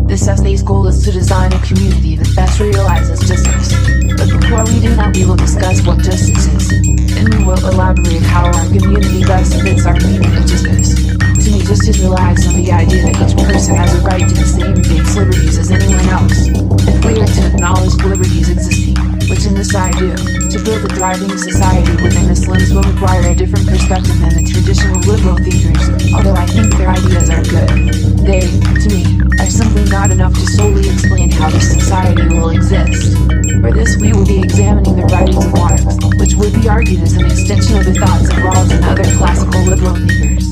This essay's goal is to design a community that best realizes justice. But before we do that, we will discuss what justice is. Then we will elaborate how our community best fits our meaning of justice. To me, justice relies on the idea that each person has a right to the same base liberties as anyone else. If we are to acknowledge liberties existing, which in this I do, to build a thriving society within this lens will require a different perspective than the traditional liberal thinkers, although I think their ideas are good. They, to me, are simply not enough to solely explain how this society will exist. For this, we will be examining the writings of Marx, which would be argued as an extension of the thoughts of Rawls and other classical liberal thinkers.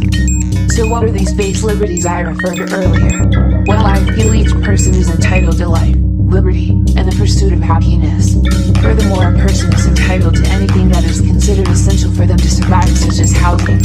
So what are these base liberties I referred to earlier? Well, I feel each person is entitled to life, liberty, and the pursuit of happiness. Furthermore, a person is entitled to anything that is considered essential for them to survive, such as housing,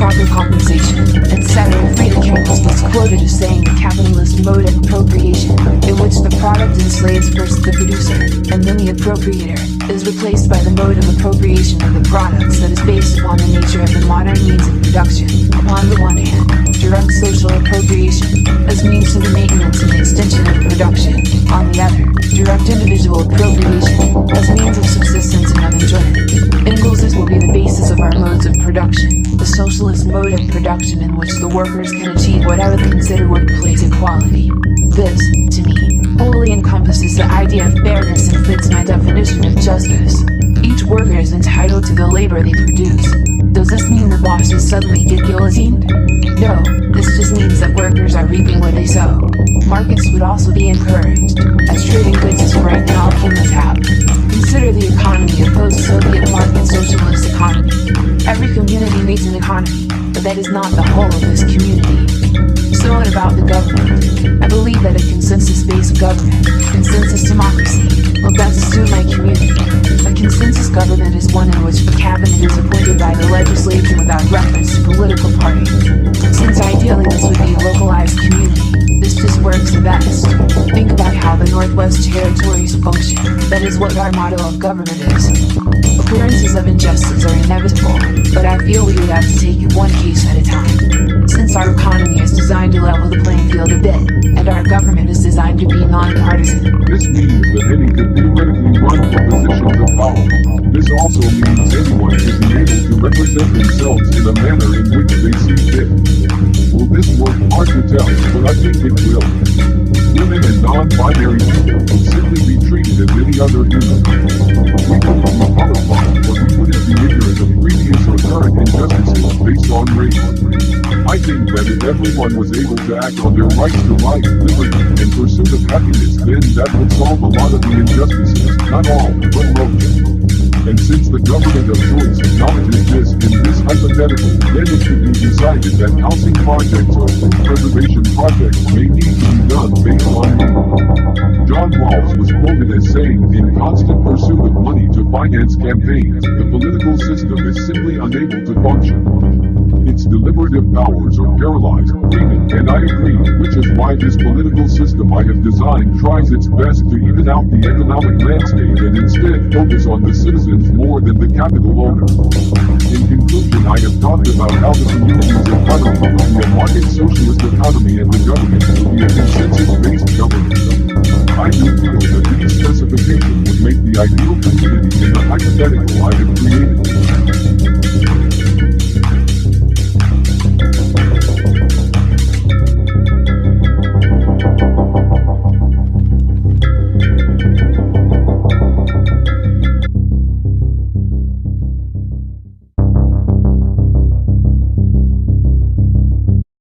proper compensation, etc. Friedrich Engels was quoted as saying the capitalist mode of appropriation, in which the product enslaves first the producer, and then the appropriator, is replaced by the mode of appropriation of the products that is based upon the nature of the modern means of production. Upon the one hand, direct social appropriation, as means to the maintenance and extension of production. On the other, direct individual appropriation, as means of subsistence and of enjoyment. Engels' will be the basis of our modes of production, the socialist mode of production in which the workers can achieve what I would consider workplace equality. This, to me, wholly encompasses the idea of fairness and fits my definition of justice. Each worker is entitled to the labor they produce. Does this mean the bosses suddenly get guillotined? No, this just means that workers are reaping what they sow. Markets would also be encouraged, as trading goods is right now in the tap. Consider the economy of post-Soviet market socialist economy. Every community needs an economy, but that is not the whole of this community. So what about the government? I believe that a consensus-based government, consensus democracy, will best suit my community. A consensus government is one in which the cabinet is appointed by the legislature without reference to political parties. Since ideally this would be a localized community, this just works the best. Think about how the Northwest Territories function. That is what our motto of government is. Occurrences of injustice are inevitable, but I feel we would have to take it one case at a time. Since our economy is designed to level the playing field a bit, and our government is designed to be non-partisan. This means that any can theoretically run for positions of power. This also means anyone should be able to represent themselves in a manner in which they see fit. Will this work? Hard to tell, but I think it will. Women and non-binary people will simply be treated as any other human. We wouldn't be qualified, but we wouldn't be ignorant of previous or current injustices based on race. I think that if everyone was able to act on their rights to life, liberty, and pursuit of happiness, then that would solve a lot of the injustices, not all, but most. And since the government of choice acknowledges this in this hypothetical, then it should be decided that housing projects or food preservation projects may need to be done based on need. John Rawls was quoted as saying, in constant pursuit of money to finance campaigns, the political system is simply unable to function. Its deliberative powers are paralyzed, weakened, and I agree, which is why this political system I have designed tries its best to even out the economic landscape and instead focus on the citizens more than the capital owner. In conclusion, I have talked about how the community's economy will be a market socialist economy and the government will be a consensus-based government. I do feel that these specifications would make the ideal community in the hypothetical I have created.